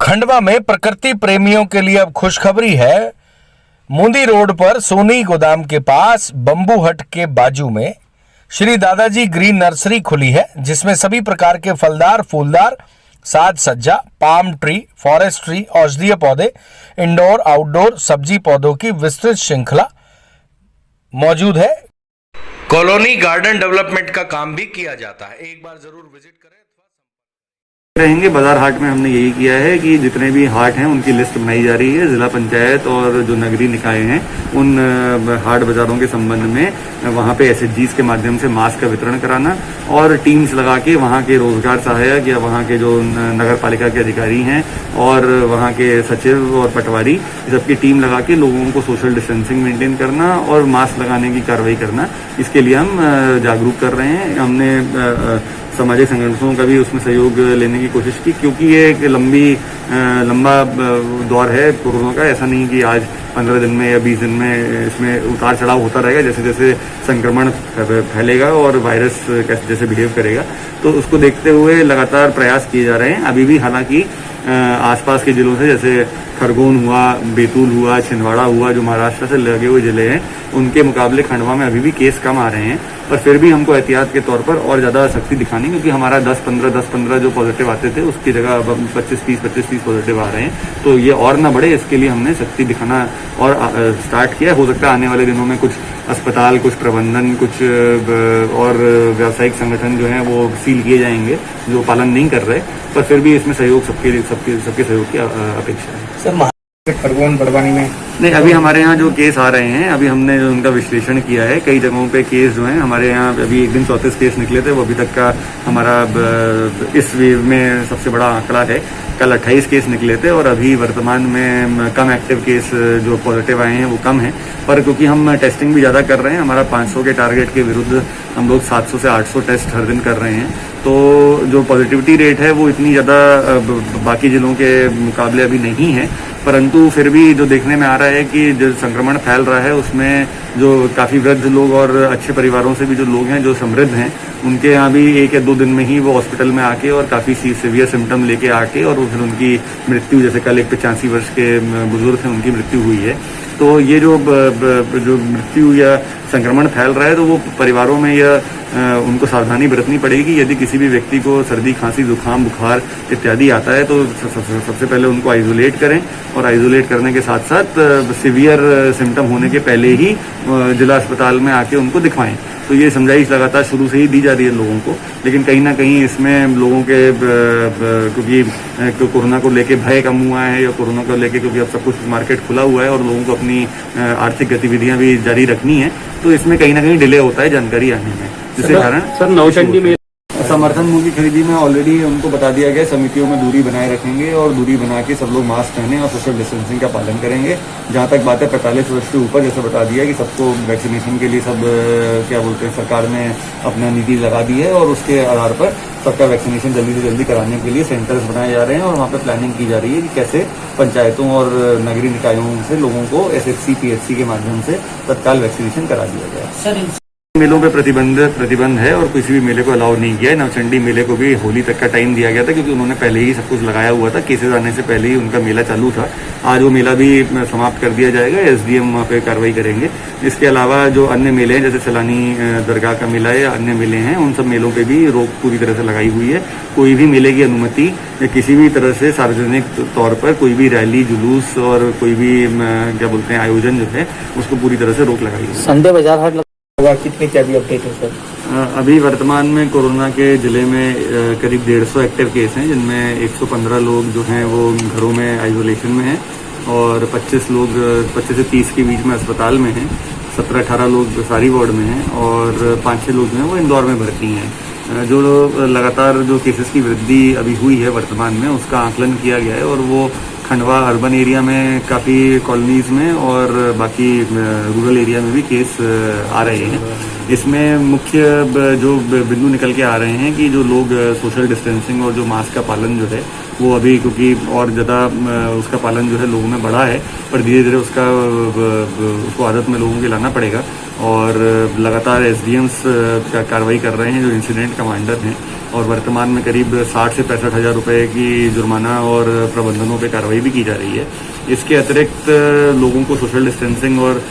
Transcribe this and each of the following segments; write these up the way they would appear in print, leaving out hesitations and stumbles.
खंडवा में प्रकृति प्रेमियों के लिए अब खुशखबरी है। मुंदी रोड पर सोनी गोदाम के पास बंबू हट के बाजू में श्री दादाजी ग्रीन नर्सरी खुली है, जिसमें सभी प्रकार के फलदार, फूलदार, साज सज्जा, पाम ट्री, फॉरेस्ट ट्री, औषधीय पौधे, इंडोर आउटडोर सब्जी पौधों की विस्तृत श्रृंखला मौजूद है। कॉलोनी गार्डन डेवलपमेंट का काम भी किया जाता है। एक बार जरूर विजिट करें। रहेंगे बाजार हाट में हमने यही किया है कि जितने भी हाट हैं उनकी लिस्ट बनाई जा रही है। जिला पंचायत और जो नगरीय निकाय हैं उन हाट बाजारों के संबंध में वहाँ पे एसएचजीज के माध्यम से मास्क का वितरण कराना और टीम्स लगा के वहाँ के रोजगार सहायक या वहाँ के जो नगर पालिका के अधिकारी हैं और वहाँ के सचिव और पटवारी सबकी टीम लगा के लोगों को सोशल डिस्टेंसिंग मेंटेन करना और मास्क लगाने की कार्रवाई करना, इसके लिए हम जागरूक कर रहे हैं। हमने सामाजिक संगठनों का भी उसमें सहयोग लेने की कोशिश की, क्योंकि ये एक लंबा दौर है कोरोना का। ऐसा नहीं कि आज 15 दिन में या 20 दिन में इसमें उतार चढ़ाव होता रहेगा। जैसे जैसे संक्रमण फैलेगा और वायरस जैसे बिहेव करेगा, तो उसको देखते हुए लगातार प्रयास किए जा रहे हैं। अभी भी हालांकि आसपास के जिलों से जैसे खरगोन हुआ, बैतूल हुआ, छिंदवाड़ा हुआ, जो महाराष्ट्र से लगे हुए जिले हैं, उनके मुकाबले खंडवा में अभी भी केस कम आ रहे हैं। पर फिर भी हमको एहतियात के तौर पर और ज़्यादा सख्ती दिखानी, क्योंकि हमारा 10-15 जो पॉजिटिव आते थे उसकी जगह अब 25-30 पॉजिटिव आ रहे हैं। तो ये और ना बढ़े, इसके लिए हमने सख्ती दिखाना और स्टार्ट किया। हो सकता है आने वाले दिनों में कुछ अस्पताल, कुछ प्रबंधन, कुछ और व्यावसायिक संगठन जो हैं वो सील किए जाएंगे जो पालन नहीं कर रहे, पर फिर भी इसमें सहयोग सबके सहयोग की अपेक्षा है। सर, खरगोन बड़वानी में नहीं, अभी हमारे यहाँ जो केस आ रहे हैं, अभी हमने जो उनका विश्लेषण किया है, कई जगहों पे केस जो हैं हमारे यहाँ अभी एक दिन 34 केस निकले थे। वो अभी तक का हमारा इस वेव में सबसे बड़ा आंकड़ा है। कल 28 केस निकले थे और अभी वर्तमान में कम एक्टिव केस जो पॉजिटिव आए हैं वो कम है। पर क्योंकि हम टेस्टिंग भी ज़्यादा कर रहे हैं, हमारा 500 के टारगेट के विरुद्ध हम लोग 700 से 800 टेस्ट हर दिन कर रहे हैं, तो जो पॉजिटिविटी रेट है वो इतनी ज़्यादा बाकी जिलों के मुकाबले अभी नहीं है। परंतु फिर भी जो देखने में आ रहा है कि जो संक्रमण फैल रहा है उसमें जो काफ़ी वृद्ध लोग और अच्छे परिवारों से भी जो लोग हैं जो समृद्ध हैं, उनके यहाँ भी 1 या 2 दिन में ही वो हॉस्पिटल में आके और काफ़ी सीवियर सिम्टम लेके आके और फिर उनकी मृत्यु, जैसे कल एक 85 वर्ष के बुजुर्ग थे उनकी मृत्यु हुई है। तो ये जो मृत्यु या संक्रमण फैल रहा है, तो वो परिवारों में यह उनको सावधानी बरतनी पड़ेगी कि यदि किसी भी व्यक्ति को सर्दी, खांसी, जुकाम, बुखार इत्यादि आता है तो सबसे पहले उनको आइसोलेट करें और आइसोलेट करने के साथ साथ सीवियर सिम्टम होने के पहले ही जिला अस्पताल में आके उनको दिखवाएं। तो ये समझाइश लगातार शुरू से ही दी जा रही है लोगों को, लेकिन कहीं ना कहीं इसमें लोगों के क्योंकि कोरोना को लेके भय कम हुआ है या कोरोना को लेके क्योंकि अब सब कुछ मार्केट खुला हुआ है और लोगों को अपनी आर्थिक गतिविधियां भी जारी रखनी है, तो इसमें कहीं ना कहीं डिले होता है जानकारी आने में, जिसके कारण सर नौचंडी में समर्थन मूल्य की खरीदी में ऑलरेडी उनको बता दिया गया, समितियों में दूरी बनाए रखेंगे और दूरी बना के सब लोग मास्क पहने और सोशल डिस्टेंसिंग का पालन करेंगे। जहां तक बात है 45 वर्ष के ऊपर, जैसे बता दिया कि सबको वैक्सीनेशन के लिए सब क्या बोलते हैं सरकार ने अपना नीति लगा दी है और उसके आधार पर सबका वैक्सीनेशन जल्दी से जल्दी कराने के लिए सेंटर्स बनाए जा रहे हैं और वहाँ पर प्लानिंग की जा रही है कि कैसे पंचायतों और नगरीय निकायों से लोगों को SHC PHC के माध्यम से तत्काल वैक्सीनेशन करा दिया जाए। मेलों पे प्रतिबंध है और किसी भी मेले को अलाउ नहीं किया है। नवचंडी मेले को भी होली तक का टाइम दिया गया था, क्योंकि उन्होंने पहले ही सब कुछ लगाया हुआ था। केसेस आने से पहले ही उनका मेला चालू था। आज वो मेला भी समाप्त कर दिया जाएगा, SDM वहाँ पे कार्रवाई करेंगे। इसके अलावा जो अन्य मेले हैं, जैसे सैलानी दरगाह का मेला या अन्य मेले हैं, उन सब मेलों पे भी रोक पूरी तरह से लगाई हुई है। कोई भी मेले की अनुमति या किसी भी तरह से सार्वजनिक तौर पर कोई भी रैली, जुलूस और कोई भी क्या बोलते हैं आयोजन जो है उसको पूरी तरह से रोक लगाई है। संडे बाजार हाट कितने क्या भी अपडेट है सर? अभी वर्तमान में कोरोना के जिले में करीब 150 एक्टिव केस हैं, जिनमें 115 लोग जो हैं वो घरों में आइसोलेशन में हैं और 25 से 30 के बीच में अस्पताल में हैं, 17-18 लोग सारी वार्ड में हैं और 5-6 लोग जो हैं वो इंदौर में भर्ती हैं। जो लगातार जो केसेस की वृद्धि अभी हुई है वर्तमान में, उसका आकलन किया गया है और वो खंडवा अर्बन एरिया में काफ़ी कॉलोनीज़ में और बाकी रूरल एरिया में भी केस आ रहे हैं। इसमें मुख्य जो बिंदु निकल के आ रहे हैं कि जो लोग सोशल डिस्टेंसिंग और जो मास्क का पालन जो है वो अभी क्योंकि और ज़्यादा उसका पालन जो है लोगों में बढ़ा है, पर धीरे धीरे उसको आदत में लोगों के लाना पड़ेगा और लगातार SDMs का कार्रवाई कर रहे हैं जो इंसिडेंट कमांडर हैं। और वर्तमान में करीब 60 से 65 हज़ार रुपये की जुर्माना और प्रबंधनों पे कार्रवाई भी की जा रही है। इसके अतिरिक्त लोगों को सोशल डिस्टेंसिंग और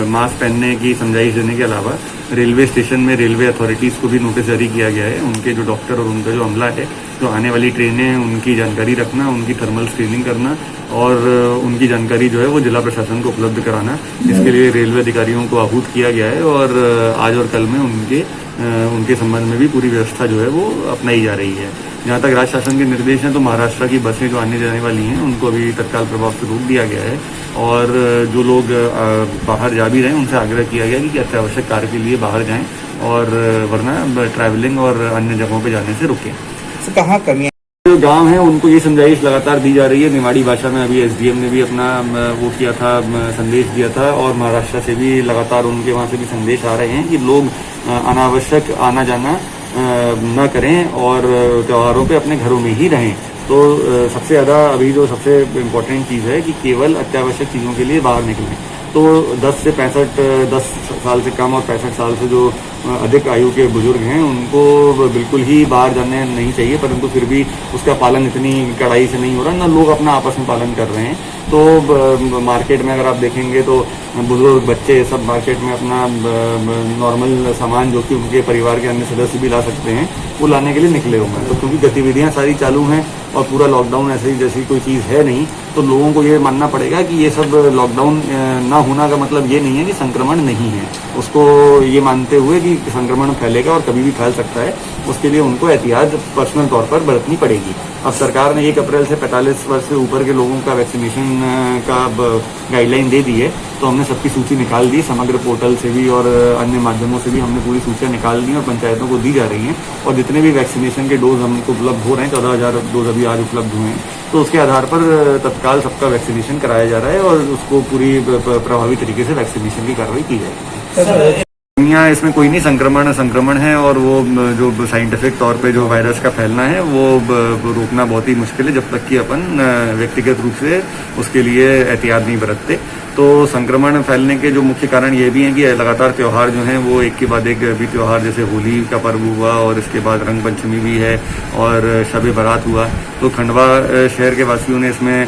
मास्क पहनने की समझाइश देने के अलावा रेलवे स्टेशन में रेलवे अथॉरिटीज़ को भी नोटिस जारी किया गया है। उनके जो डॉक्टर और उनका जो अमला है, जो आने वाली ट्रेनें हैं उनकी जानकारी रखना, उनकी थर्मल स्क्रीनिंग करना और उनकी जानकारी जो है वो जिला प्रशासन को उपलब्ध कराना, इसके लिए रेलवे अधिकारियों को आहूत किया गया है। और आज और कल में उनके संबंध में भी पूरी व्यवस्था जो है वो अपनाई जा रही है। जहाँ तक राज्य शासन के निर्देश हैं तो महाराष्ट्र की बसें जो आने जाने वाली हैं उनको अभी तत्काल प्रभाव से रोक दिया गया है और जो लोग बाहर जा भी रहे हैं उनसे आग्रह किया गया कि अत्यावश्यक कार्य के लिए बाहर जाएं और वरना ट्रैवलिंग और अन्य जगहों पर जाने से रुकें। सर कहाँ कमियाँ जो गांव है उनको ये समझाइश लगातार दी जा रही है। निवाड़ी भाषा में अभी एसडीएम ने भी अपना वो किया था, संदेश दिया था और महाराष्ट्र से भी लगातार उनके वहां से भी संदेश आ रहे हैं कि लोग अनावश्यक आना जाना न करें और त्योहारों पे अपने घरों में ही रहें। तो सबसे ज़्यादा अभी जो सबसे इम्पोर्टेंट चीज़ है कि केवल अत्यावश्यक चीज़ों के लिए बाहर निकलें। तो 10 साल से कम और 65 साल से जो अधिक आयु के बुजुर्ग हैं उनको बिल्कुल ही बाहर जाने नहीं चाहिए, परंतु फिर भी उसका पालन इतनी कड़ाई से नहीं हो रहा, ना लोग अपना आपस में पालन कर रहे हैं। तो मार्केट में अगर आप देखेंगे तो बुजुर्ग बच्चे सब मार्केट में अपना नॉर्मल सामान जो कि उनके परिवार के अन्य सदस्य भी ला सकते हैं वो लाने के लिए निकले हुए हैं। तो क्योंकि गतिविधियां सारी चालू हैं और पूरा लॉकडाउन ऐसे ही जैसी कोई चीज़ है नहीं, तो लोगों को ये मानना पड़ेगा कि ये सब लॉकडाउन ना होना का मतलब ये नहीं है कि संक्रमण नहीं है। उसको ये मानते हुए कि संक्रमण फैलेगा और कभी भी फैल सकता है, उसके लिए उनको एहतियात पर्सनल तौर पर बरतनी पड़ेगी। अब सरकार ने 1 अप्रैल से 45 वर्ष से ऊपर के लोगों का वैक्सीनेशन का गाइडलाइन दे दी है, तो हमने सबकी सूची निकाल दी, समग्र पोर्टल से भी और अन्य माध्यमों से भी हमने पूरी सूचियाँ निकाल दी और पंचायतों को दी जा रही हैं। और जितने भी वैक्सीनेशन के डोज हमको उपलब्ध हो रहे हैं, 14,000 डोज अभी आज उपलब्ध हुए हैं, तो उसके आधार पर तत्काल सबका वैक्सीनेशन कराया जा रहा है और उसको पूरी प्रभावी तरीके से वैक्सीनेशन की कार्रवाई की जाएगी। यहाँ इसमें कोई नहीं, संक्रमण है और वो जो साइंटिफिक तौर पे जो वायरस का फैलना है वो रोकना बहुत ही मुश्किल है जब तक कि अपन व्यक्तिगत रूप से उसके लिए एहतियात नहीं बरतते। तो संक्रमण फैलने के जो मुख्य कारण ये भी हैं कि लगातार त्यौहार जो हैं वो एक के बाद एक अभी त्यौहार जैसे होली का पर्व हुआ और इसके बाद रंग पंचमी भी है और शब बारात हुआ। तो खंडवा शहर के वासियों ने इसमें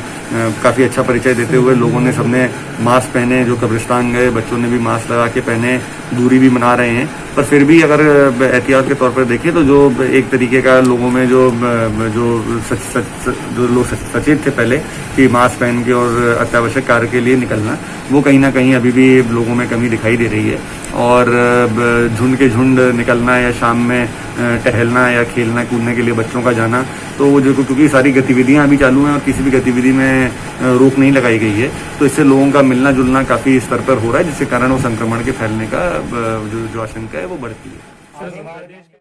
काफ़ी अच्छा परिचय देते हुए लोगों ने सबने मास्क पहने, जो कब्रिस्तान गए बच्चों ने भी मास्क लगा के पहने, दूरी भी बना रहे हैं। पर फिर भी अगर एहतियात के तौर पर देखें तो जो एक तरीके का लोगों में जो लोग सचेत थे पहले कि मास्क पहन के और अत्यावश्यक कार्य के लिए निकलना, वो कहीं ना कहीं अभी भी लोगों में कमी दिखाई दे रही है। और झुंड के झुंड निकलना या शाम में टहलना या खेलना कूदने के लिए बच्चों का जाना, तो वो जो क्योंकि सारी गतिविधियां अभी चालू हैं और किसी भी गतिविधि में रोक नहीं लगाई गई है, तो इससे लोगों का मिलना जुलना काफ़ी स्तर पर हो रहा है, जिसके कारण वो संक्रमण के फैलने का जो आशंका है वो बढ़ती है।